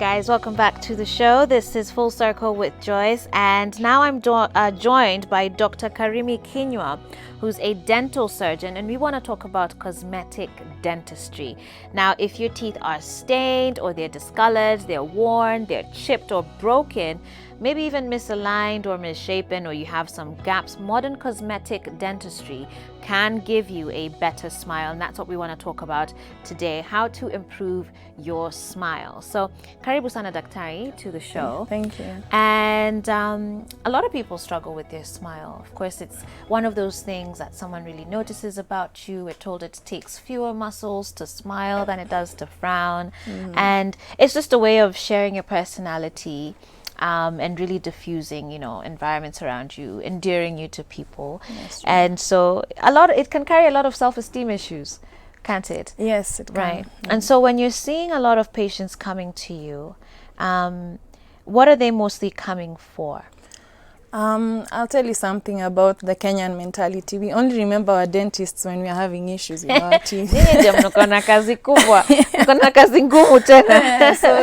guys, welcome back to the show. This is Full Circle with Joyce, and now I'm joined by Dr. Karimi Kinyua, who's a dental surgeon, and we want to talk about cosmetic dentistry. Now, if your teeth are stained or they're discolored, they're worn, they're chipped or broken, maybe even misaligned or misshapen, or you have some gaps, modern cosmetic dentistry can give you a better smile, and that's what we want to talk about today, how to improve your smile. So karibu sana daktari to the show. Thank you. And a lot of people struggle with their smile. Of course, it's one of those things that someone really notices about you. We're told it takes fewer muscles to smile than it does to frown, and it's just a way of sharing your personality, and really diffusing, environments around you, endearing you to people. And so it can carry a lot of self-esteem issues, can't it? Yes, it can. Right. And so when you're seeing a lot of patients coming to you, what are they mostly coming for? I'll tell you something about the Kenyan mentality. We only remember our dentists when we are having issues with our teeth. So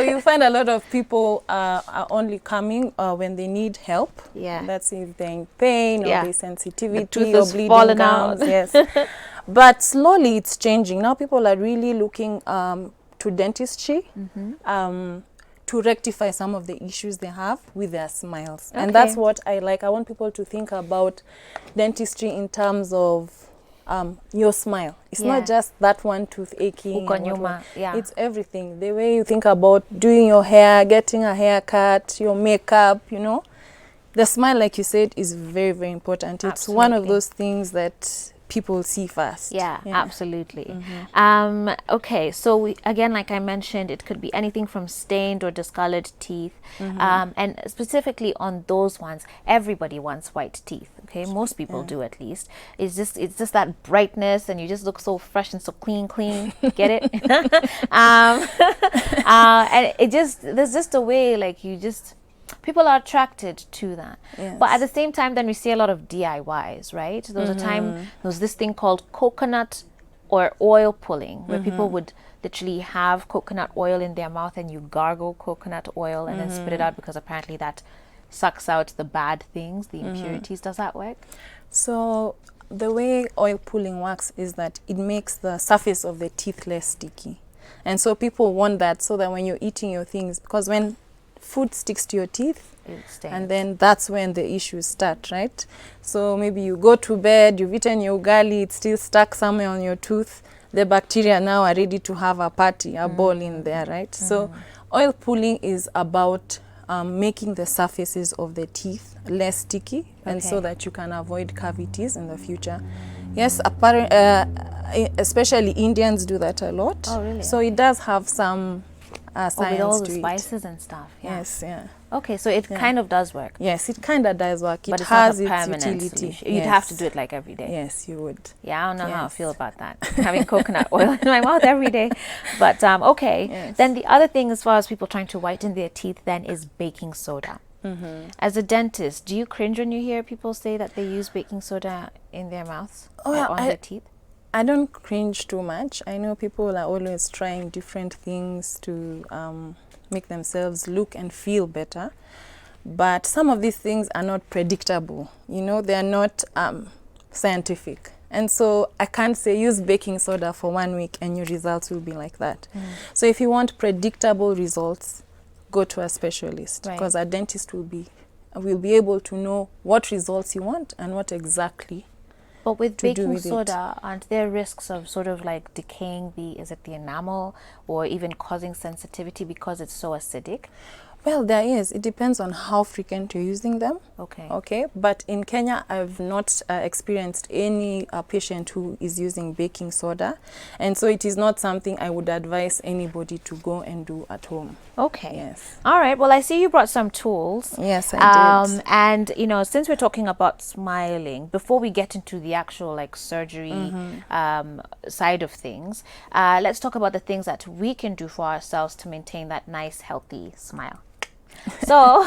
you find a lot of people are only coming when they need help. Yeah. That's if they're in pain or there's sensitivity, the tooth or is bleeding fallen gums. out. Yes. But slowly it's changing. Now people are really looking to dentistry. To rectify some of the issues they have with their smiles. And that's what I like. I want people to think about dentistry in terms of your smile. It's not just that one tooth aching. It's everything. The way you think about doing your hair, getting a haircut, your makeup, The smile, like you said, is very, very important. It's one of those things that people see first. Yeah, absolutely. Okay, so again, like I mentioned, it could be anything from stained or discolored teeth, and specifically on those ones, everybody wants white teeth. Okay, most people do, at least. It's just that brightness, and you just look so fresh and so clean. Get it? And there's just a way, like, people are attracted to that. But at the same time, then we see a lot of DIYs, right? There was this thing called coconut or oil pulling, where people would literally have coconut oil in their mouth, and you gargle coconut oil and then spit it out, because apparently that sucks out the bad things, the impurities. Does that work? So the way oil pulling works is that it makes the surface of the teeth less sticky. And so people want that, so that when you're eating your things, because when food sticks to your teeth, and then that's when the issues start, right? So maybe you go to bed, you've eaten your ugali, it's still stuck somewhere on your tooth. The bacteria now are ready to have a party, a ball in there, right? So oil pulling is about making the surfaces of the teeth less sticky, and so that you can avoid cavities in the future. Yes, especially Indians do that a lot. Oh, really? So it does have some science with all the to spices and stuff. Yes, Okay, so it kind of does work. Yes, it kind of does work. But it it's has not a its permanent utility. solution. You'd have to do it like every day. Yes, you would. Yeah, I don't know how I feel about that. Having coconut oil in my mouth every day. But okay. Then the other thing, as far as people trying to whiten their teeth, then is baking soda. As a dentist, do you cringe when you hear people say that they use baking soda in their mouths or on their teeth? I don't cringe too much. I know people are always trying different things to make themselves look and feel better. But some of these things are not predictable. They are not scientific. And so I can't say use baking soda for 1 week and your results will be like that. So if you want predictable results, go to a specialist, because a dentist will be able to know what results you want and what exactly. But with baking soda, aren't there risks of sort of like decaying the enamel, or even causing sensitivity because it's so acidic? Well, there is. It depends on how frequent you're using them. Okay. But in Kenya, I've not experienced any patient who is using baking soda. And so it is not something I would advise anybody to go and do at home. Okay. Yes. All right. Well, I see you brought some tools. Yes, I did. And, since we're talking about smiling, before we get into the actual surgery side of things, let's talk about the things that we can do for ourselves to maintain that nice, healthy smile. So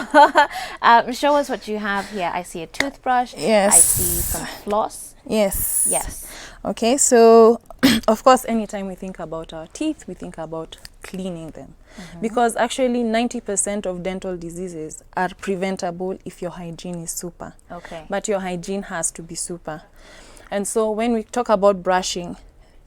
show us what you have here. I see a toothbrush. Yes. I see some floss. Yes. Yes. Okay, so Of course, anytime we think about our teeth, we think about cleaning them. Because actually 90% of dental diseases are preventable if your hygiene is super. Okay. But your hygiene has to be super. And so when we talk about brushing,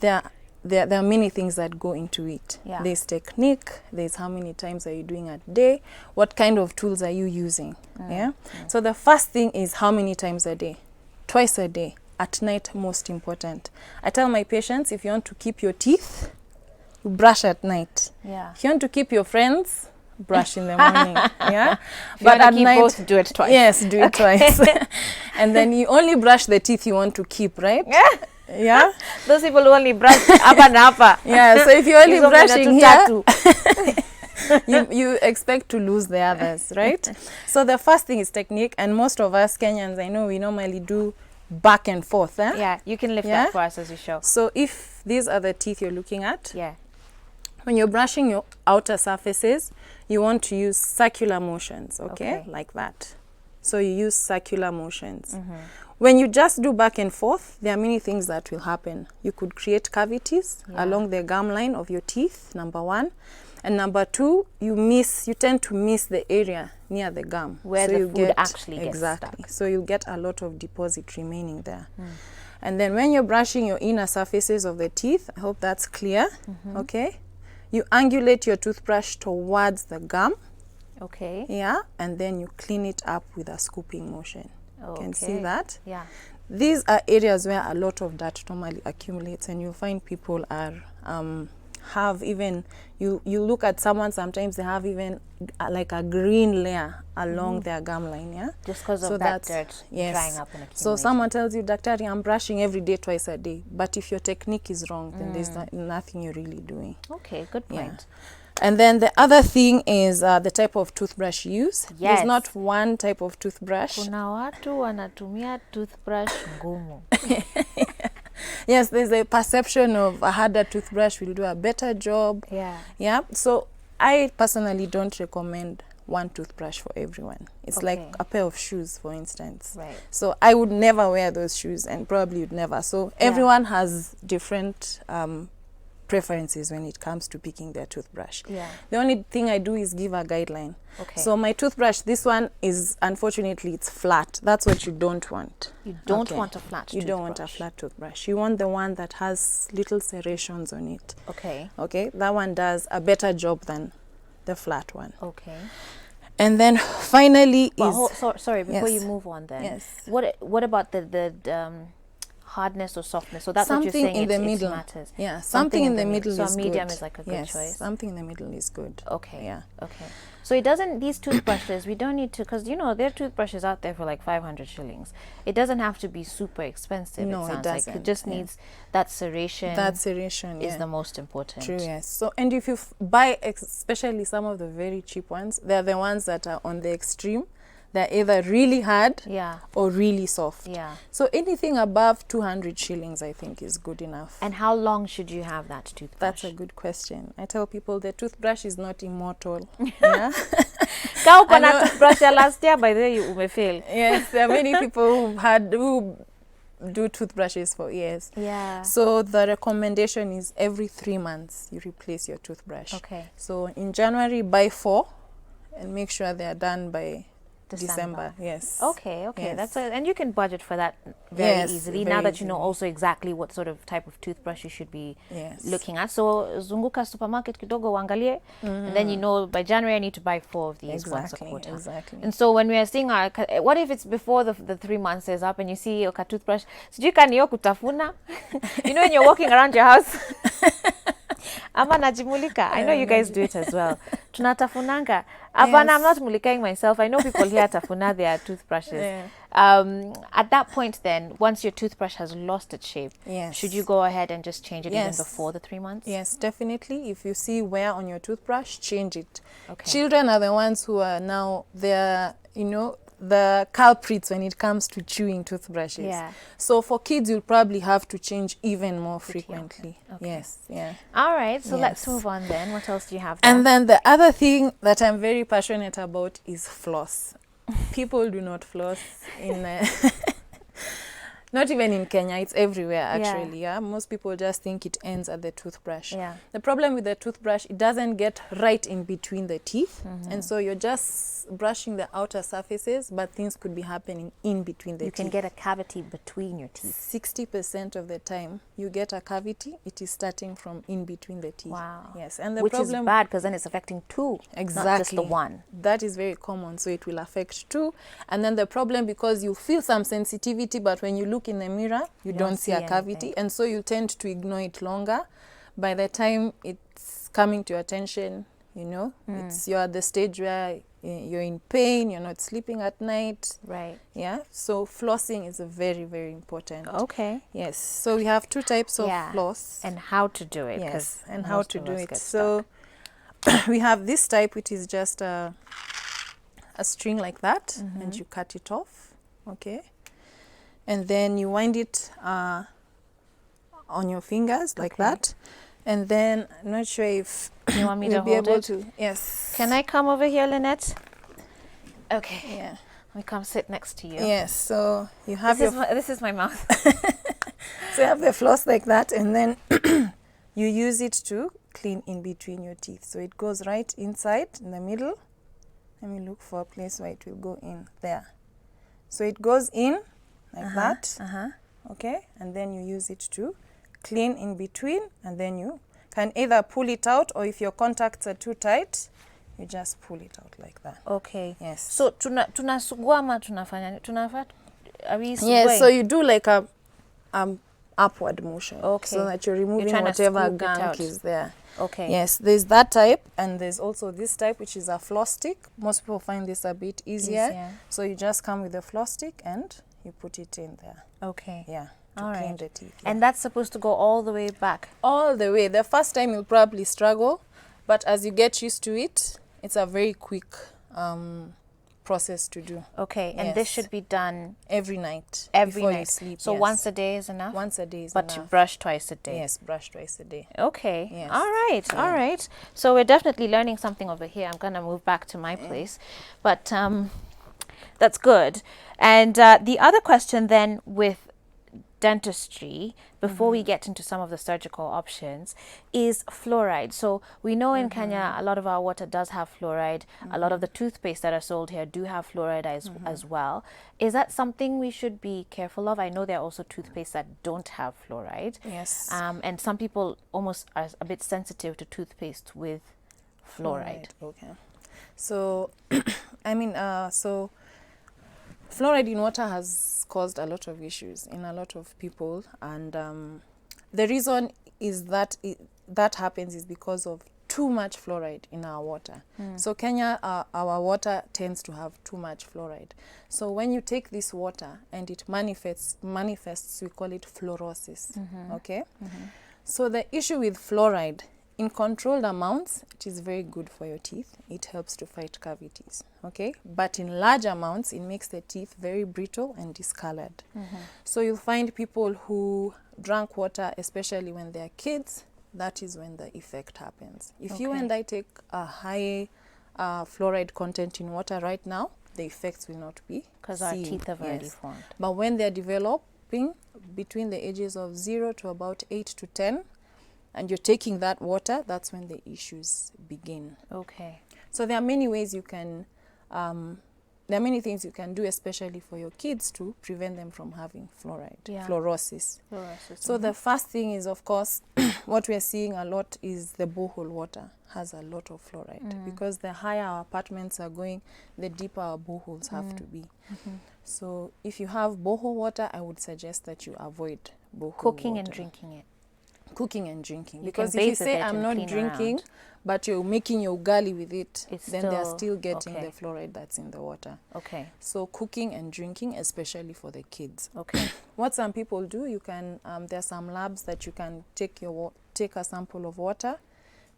there are many things that go into it. Yeah. There's technique, there's how many times are you doing a day, what kind of tools are you using. Yeah. So the first thing is how many times a day? Twice a day. At night, most important. I tell my patients, if you want to keep your teeth, you brush at night. Yeah. If you want to keep your friends, brush in the morning. Yeah. But at night, both, do it twice. Yes, do it twice. And then you only brush the teeth you want to keep, right? Yeah. Those people who only brush up and upper. Yeah. So if you're only It's brushing here, you expect to lose the others, right? So the first thing is technique, and most of us Kenyans, I know we normally do back and forth. Eh? yeah, you can lift Yeah. that for us as you show. So if these are the teeth you're looking at, Yeah. when you're brushing your outer surfaces, you want to use circular motions, okay? Okay. Like that. So you use circular motions. When you just do back and forth, there are many things that will happen. You could create cavities along the gum line of your teeth, number one. And number two, you tend to miss the area near the gum. Where the food actually gets exactly. stuck. So you'll get a lot of deposit remaining there. And then when you're brushing your inner surfaces of the teeth, I hope that's clear, okay? You angulate your toothbrush towards the gum, Okay. yeah, and then you clean it up with a scooping motion. You can see Okay. that? Yeah. These are areas where a lot of dirt normally accumulates, and you'll find people are have even you look at someone, sometimes they have even like a green layer along their gum line, yeah, Just because so of that that's dirt yes. drying up and accumulating. So someone tells you, Daktari, I'm brushing every day, twice a day, but if your technique is wrong, then there's nothing you're really doing. Okay, good Yeah. point. And then the other thing is the type of toothbrush you use. Yes. There's not one type of toothbrush. Kuna watu wanatumia toothbrush ngumu. Yes, there's a perception of a harder toothbrush will do a better job. Yeah. Yeah. So I personally don't recommend one toothbrush for everyone. It's like Okay. a pair of shoes, for instance. Right. So I would never wear those shoes, and probably would never. So everyone has different preferences when it comes to picking their toothbrush. Yeah. The only thing I do is give a guideline. Okay. So my toothbrush, this one is, unfortunately, it's flat. That's what you don't want. You don't Okay. want a flat You toothbrush. don't want a flat toothbrush. You want the one that has little serrations on it. Okay. Okay, that one does a better job than the flat one. Okay. And then finally But is sorry, before Yes. you move on then. Yes. What about the hardness or softness? So that's what you're something saying, in the it middle. matters. Yeah, something in the middle So is a medium good. is like a good Yes, choice. something in the middle is good. Okay. Yeah. Okay. So it doesn't, these toothbrushes, we don't need to, because you know, there are toothbrushes out there for like 500 shillings. It doesn't have to be super expensive. No, it it sounds like doesn't, it just yeah. needs that serration. That serration is yeah. the most important. True, yes. So, and if you buy, especially some of the very cheap ones, they're the ones that are on the extreme. They're either really hard Yeah. or really soft. Yeah. So anything above 200 shillings, I think, is good enough. And how long should you have that toothbrush? That's a good question. I tell people the toothbrush is not immortal. Yeah? Ka uko I na know- toothbrush ya last year, by the way, you umefail. Yes, there are many people who do toothbrushes for years. Yeah. So the recommendation is every 3 months you replace your toothbrush. Okay. So in January, buy 4 and make sure they are done by December. Yes. Okay, okay. Yes. That's and you can budget for that very Yes, easily very now that you know easily. also exactly what sort of type of toothbrush you should be Yes. looking at. So zunguka supermarket kidogo uangalie, and then you know by January I need to buy 4 of these once a Exactly. quarter. Exactly. And so when we are seeing our, what if it's before the 3 months is up and you see your toothbrush, sijui kani yo kutafuna, you know when you're walking around your house, ama najimulika. I know you guys do it as well. Tunatafunanga. Abana, I'm not mulikaing myself. I know people here tafuna their toothbrushes. Yeah. At that point then, once your toothbrush has lost its shape, Yes. should you go ahead and just change it Yes. even before the 3 months? Yes, definitely. If you see wear on your toothbrush, change it. Okay. Children are the ones who are now, they're, the culprits when it comes to chewing toothbrushes. Yeah. So for kids, you'll probably have to change even more Pretty young. frequently. Okay. Yes, yeah. All right, so let's Yes. move on then. What else do you have there? And then the other thing that I'm very passionate about is floss. People do not floss in Not even in Kenya, it's everywhere actually. Yeah, most people just think it ends at the toothbrush. Yeah. The problem with the toothbrush, it doesn't get right in between the teeth, and so you're just brushing the outer surfaces, but things could be happening in between the You teeth. can get a cavity between your teeth. 60% of the time you get a cavity, it is starting from in between the teeth. Wow. Yes, and the Which problem is bad because then it's affecting two, exactly not just the one. that is very common, so it will affect two. And then the problem, because you feel some sensitivity, but when you look in the mirror you don't see a cavity, anything. and so you tend to ignore it longer. By the time it's coming to your attention, you know, you're at the stage where you're in pain, you're not sleeping at night. Right. Yeah, so flossing is a very, very important. Okay. Yes, so we have two types of floss. And how to do it. Yes, and how most to of do us it. get So we have this type, which is just a string like that, and you cut it off, okay? And then you wind it on your fingers like that. And then I'm not sure if You want me to you'll be hold able it? to. Yes. Can I come over here, Lynette? Okay. Yeah. Let me come sit next to you. Yes. So you have This is my mouth. so you have the floss like that, and then you use it to clean in between your teeth. So it goes right inside in the middle. Let me look for a place where it will go in there. So it goes in like that. Okay, and then you use it to clean in between, and then you can either pull it out, or if your contacts are too tight, you just pull it out like that. Okay. Yes. So tunasugua ama tunafanya are we suguing? Yes, so you do like a upward motion. Okay. So that you're removing trying to whatever scoop it gunk out. is there. Okay. Yes, there's that type, and there's also this type, which is a floss stick. Most people find this a bit easier. So you just come with a floss stick and you put it in there. Okay. Yeah, to All clean right. the teeth. And that's supposed to go all the way back. All the way. The first time you'll probably struggle, but as you get used to it, it's a very quick process to do. Okay. And this should be done every night every before night. you sleep. So once a day is enough? Once a day is but enough. you brush twice a day. Yes, brush twice a day. Okay. Yes. All right. All right. So we're definitely learning something over here. I'm going to move back to my place. But that's good. And the other question then with dentistry, before we get into some of the surgical options, is fluoride. So we know in Kenya a lot of our water does have fluoride. A lot of the toothpaste that are sold here do have fluoride as well. Is that something we should be careful of? I know there are also toothpaste that don't have fluoride. Yes. And some people almost are a bit sensitive to toothpaste with fluoride. Okay. So, so fluoride in water has caused a lot of issues in a lot of people, and the reason is that that happens is because of too much fluoride in our water. So Kenya, our water tends to have too much fluoride. So when you take this water and it manifests, we call it fluorosis. Okay. So the issue with fluoride, in controlled amounts, it is very good for your teeth. It helps to fight cavities, okay? But in large amounts, it makes the teeth very brittle and discolored. So you'll find people who drank water, especially when they're kids, that is when the effect happens. If you and I take a high fluoride content in water right now, the effects will not be because our teeth have already formed. But when they're developing between the ages of 0 to about 8 to 10, and you're taking that water, that's when the issues begin. Okay. So there are many ways you can, there are many things you can do, especially for your kids, to prevent them from having fluorosis. So the first thing is, of course, what we're seeing a lot is the borehole water has a lot of fluoride, because the higher our apartments are going, the deeper our boreholes have to be. So if you have borehole water, I would suggest that you avoid borehole cooking water. And drinking it. Cooking and drinking, you because if you say I'm not drinking, but you're making your ugali with it, then they're still getting the fluoride that's in the water. Okay. So cooking and drinking, especially for the kids. Okay. What some people do, you can there's some labs that you can take a sample of water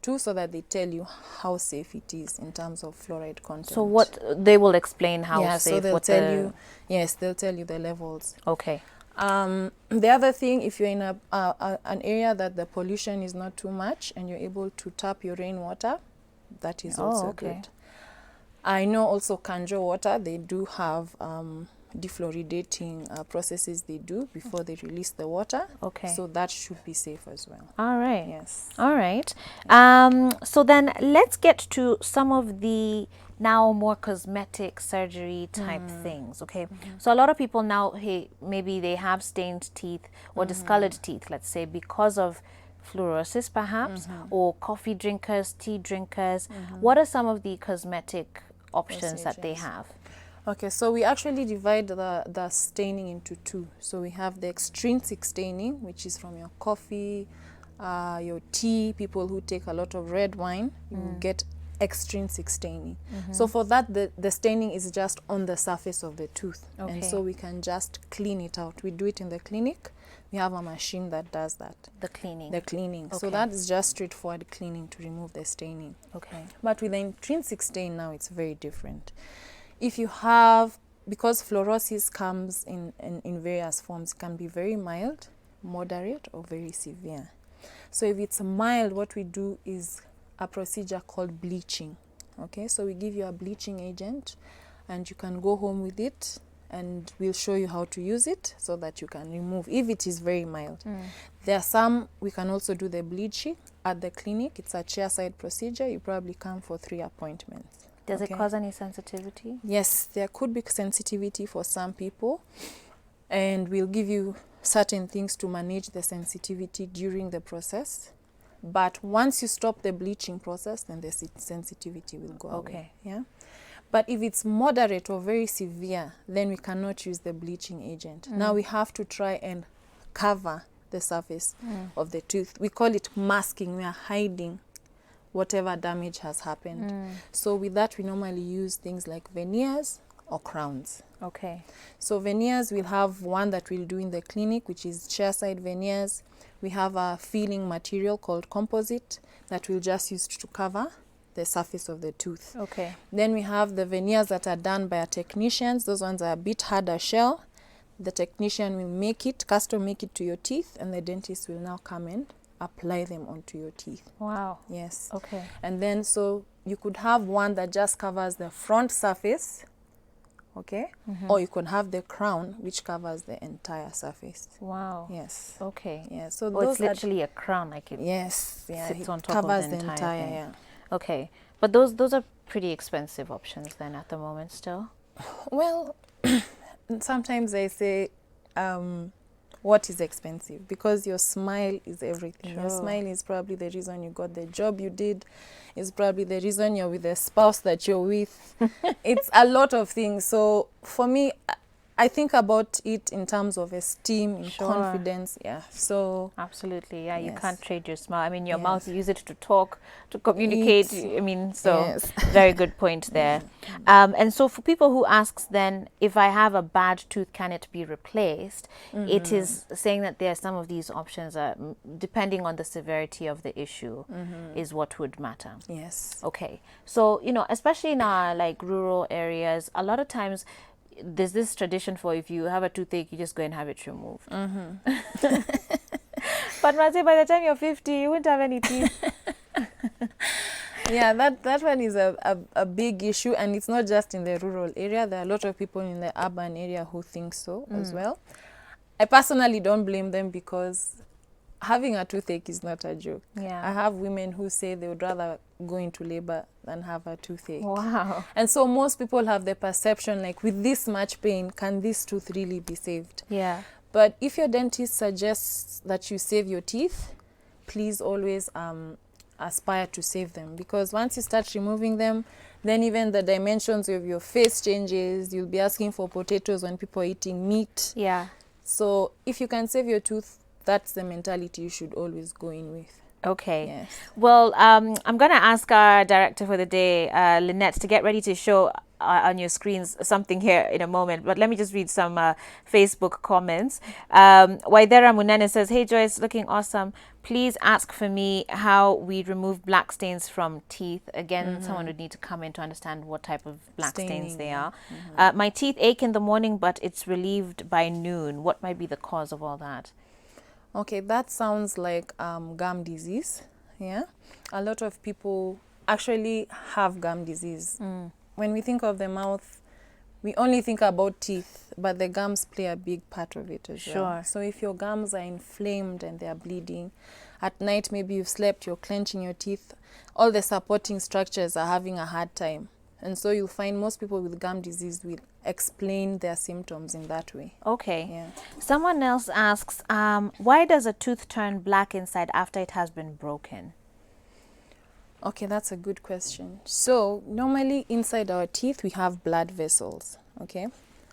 to, so that they tell you how safe it is in terms of fluoride content. So what they will explain how safe. So they'll tell you. Yes, they'll tell you the levels. Okay. The other thing, if you're in an area that the pollution is not too much and you're able to tap your rainwater, that is also good. I know also Kanjo water, they do have defluoridating processes they do before they release the water. Okay. So that should be safe as well. All right. Yes. All right. So then let's get to some of the now more cosmetic surgery type things. Okay. So a lot of people now, hey, maybe they have stained teeth or discolored teeth, let's say, because of fluorosis perhaps, or coffee drinkers, tea drinkers. What are some of the cosmetic options that they have? Okay, so we actually divide the staining into two. So we have the extrinsic staining, which is from your coffee, your tea. People who take a lot of red wine, you will get extrinsic staining. So for that, the staining is just on the surface of the tooth. Okay. And so we can just clean it out. We do it in the clinic. We have a machine that does that. The cleaning. The cleaning. Okay. So that is just straightforward cleaning to remove the staining. Okay. But with the intrinsic stain now, it's very different. If you have, because fluorosis comes in various forms, it can be very mild, moderate, or very severe. So if it's mild, what we do is a procedure called bleaching. Okay, so we give you a bleaching agent and you can go home with it and we'll show you how to use it so that you can remove, if it is very mild. There are some, we can also do the bleaching at the clinic. It's a chairside procedure. You probably come for 3 appointments. Does it cause any sensitivity? Yes, there could be sensitivity for some people, and we'll give you certain things to manage the sensitivity during the process. But once you stop the bleaching process, then the sensitivity will go away. Yeah. But if it's moderate or very severe, then we cannot use the bleaching agent. Now we have to try and cover the surface of the tooth. We call it masking. We are hiding whatever damage has happened. So with that, we normally use things like veneers or crowns. Okay. So veneers, we'll have one that we'll do in the clinic, which is chairside veneers. We have a filling material called composite that we'll just use to cover the surface of the tooth. Okay. Then we have the veneers that are done by our technicians. Those ones are a bit harder shell. The technician will make it, custom make it to your teeth, and the dentist will now come and apply them onto your teeth. Wow. Yes. Okay. And then so you could have one that just covers the front surface, okay? Or you could have the crown, which covers the entire surface. Wow. Yes. Okay. Yeah. So Oh, it's literally a crown, like it yes. Yeah. sits It on top covers of the entire thing. yeah. Okay. But those are pretty expensive options then at the moment still. Well, sometimes I say, what is expensive? Because your smile is everything. Your True. smile is probably the reason you got the job you did. It's probably the reason you're with the spouse that you're with. It's a lot of things. So for me, I think about it in terms of esteem, in Sure. confidence. Yeah. So Absolutely. Yeah, you Yes. can't trade your smile. I mean, your Yes. mouth, you use it to talk, to communicate. Eat. I mean, so Yes. very good point there. And so for people who asks then, if I have a bad tooth, can it be replaced? It is saying that there are some of these options, depending on the severity of the issue, is what would matter. yes. Okay. So, especially in our like rural areas, a lot of times there's this tradition for if you have a toothache, you just go and have it removed. But Mazi, by the time you're 50, you won't have any teeth. Yeah, that one is a big issue, and it's not just in the rural area. There are a lot of people in the urban area who think so as well. I personally don't blame them because having a toothache is not a joke. Yeah. I have women who say they would rather go into labor than have a toothache. Wow. And so most people have the perception like, with this much pain, can this tooth really be saved? Yeah. But if your dentist suggests that you save your teeth, please always aspire to save them, because once you start removing them, then even the dimensions of your face changes. You'll be asking for potatoes when people are eating meat. Yeah. So if you can save your tooth, that's the mentality you should always go in with. Okay. Yes. Well, I'm going to ask our director for the day, Lynette, to get ready to show on your screens something here in a moment. But let me just read some Facebook comments. Waidera Munene says, "Hey Joyce, looking awesome. Please ask for me how we remove black stains from teeth." Again, someone would need to come in to understand what type of black stains Staining, they yeah. are. My teeth ache in the morning, but it's relieved by noon. What might be the cause of all that? Okay, that sounds like gum disease. Yeah, a lot of people actually have gum disease. When we think of the mouth, we only think about teeth, but the gums play a big part of it as well. Sure. So if your gums are inflamed and they are bleeding, at night maybe you've slept, you're clenching your teeth, all the supporting structures are having a hard time. And so you'll find most people with gum disease will explain their symptoms in that way. Okay. Yeah. Someone else asks, why does a tooth turn black inside after it has been broken? Okay, that's a good question. So normally inside our teeth, we have blood vessels, okay?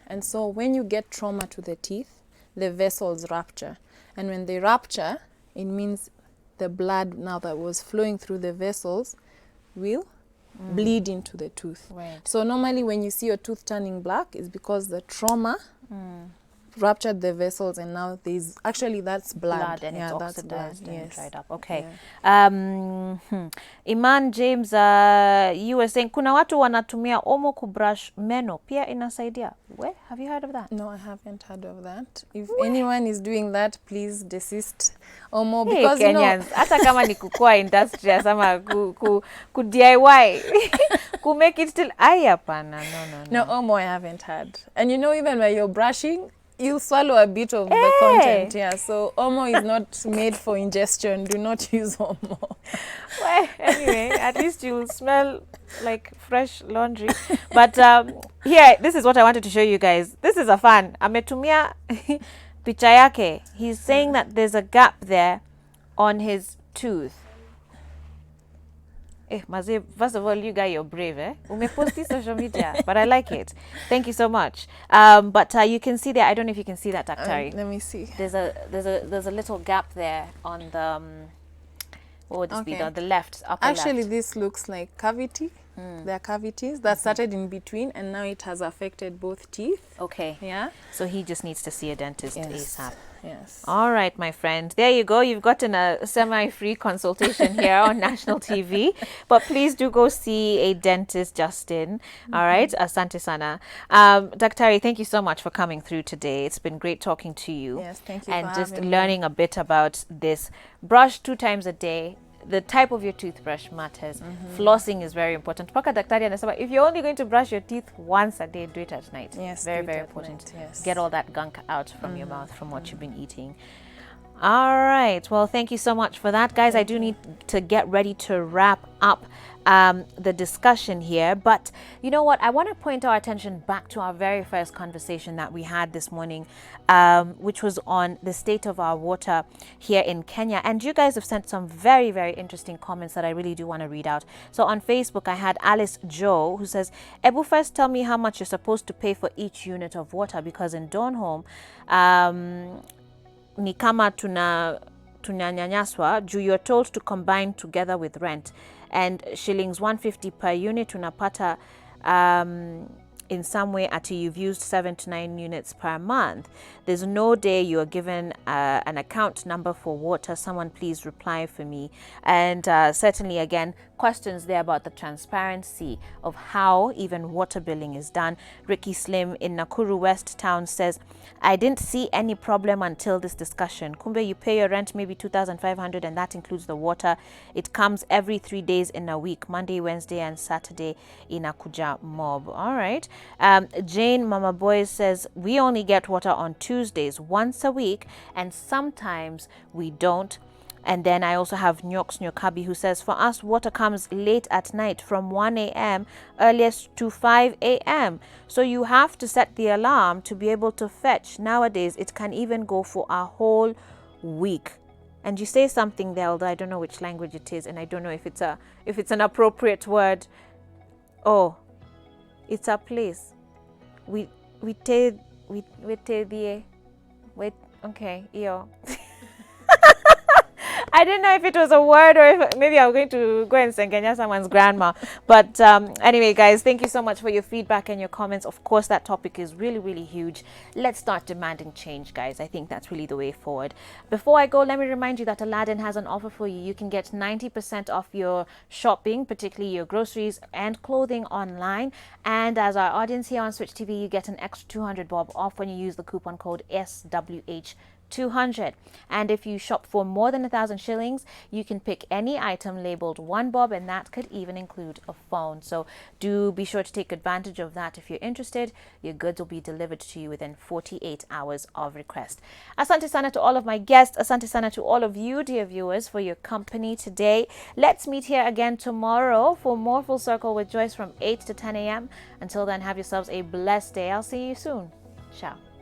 And so when you get trauma to the teeth, the vessels rupture. And when they rupture, it means the blood now that was flowing through the vessels will bleed into the tooth. Right. So normally when you see your tooth turning black, it's because the trauma ruptured the vessels, and now there's actually that's blood. And yeah, it's that's blood. oxidized and Yes. dried up. Okay. Yeah. Iman James, you were saying kuna watu wanatumia omo kubrush meno pia inasaidia. Where have you heard of that? No, I haven't heard of that. If anyone is doing that, please desist. Omo, Hey, because Kenyans, hata kama ni kukua industrious ama ku DIY ku make it still hapana. No, Omo I haven't had. And even when you're brushing, you'll swallow a bit of the content. Yeah, so Omo is not made for ingestion. Do not use Omo. Well, anyway, at least you'll smell like fresh laundry. But here, this is what I wanted to show you guys. This is a fan. Ametumia picha yake. He's saying that there's a gap there on his tooth. Maze, first of all, you guys, you're brave, eh? Umeposti social media, but I like it. Thank you so much. But you can see there. I don't know if you can see that, Daktari. Let me see. There's a little gap there on the what would this be? On the left, upper Actually, left. this looks like cavity. There are cavities that started in between, and now it has affected both teeth. Okay. Yeah. So he just needs to see a dentist Yes. ASAP. Yes. All right, my friend. There you go. You've gotten a semi-free consultation here on national TV. But please do go see a dentist, Justin. All right. Asante sana. Daktari, thank you so much for coming through today. It's been great talking to you. Yes, thank you And for just having me. learning a bit about this. Brush 2 times a day. The type of your toothbrush matters. Flossing is very important. Paka daktari anasema, if you're only going to brush your teeth once a day, do it at night. Yes, very, do it very at important. night, yes. Get all that gunk out from your mouth from what you've been eating. All right. Well, thank you so much for that, guys. I do need to get ready to wrap up the discussion here. But you know what? I want to point our attention back to our very first conversation that we had this morning, which was on the state of our water here in Kenya. And you guys have sent some very, very interesting comments that I really do want to read out. So on Facebook, I had Alice Joe who says, Ebu, first tell me how much you're supposed to pay for each unit of water, because in Donholm, ni kama tunanyanyaswa juu you're told to combine together with rent, and shillings 150 per unit tunapata in some way until you've used 7 to 9 units per month. There's no day you are given an account number for water. Someone please reply for me. And certainly again, questions there about the transparency of how even water billing is done. Ricky Slim in Nakuru West Town says, I didn't see any problem until this discussion. Kumbe, you pay your rent maybe 2,500 and that includes the water. It comes every 3 days in a week, Monday, Wednesday and Saturday in Akuja Mob. All right. Jane Mama Boy says, we only get water on Tuesdays once a week, and sometimes we don't. And then I also have Nyoks Nyokabi who says, for us, water comes late at night from 1 a.m. earliest to 5 a.m. So you have to set the alarm to be able to fetch. Nowadays, it can even go for a whole week. And you say something there, although I don't know which language it is, and I don't know if it's an appropriate word. Oh, it's a place. Okay, yo. I didn't know if it was a word or if maybe I'm going to go and sengenya someone's grandma. But anyway, guys, thank you so much for your feedback and your comments. Of course, that topic is really, really huge. Let's start demanding change, guys. I think that's really the way forward. Before I go, let me remind you that Aladdin has an offer for you. You can get 90% off your shopping, particularly your groceries and clothing online. And as our audience here on Switch TV, you get an extra 200 bob off when you use the coupon code SWH20. 200. And if you shop for more than 1,000 shillings, you can pick any item labeled 1 bob, and that could even include a phone. So do be sure to take advantage of that. If you're interested, your goods will be delivered to you within 48 hours of request. Asante sana to all of my guests. Asante sana to all of you, dear viewers, for your company today. Let's meet here again tomorrow for more Full Circle with Joyce from 8 to 10 a.m. Until then, have yourselves a blessed day. I'll see you soon. Ciao.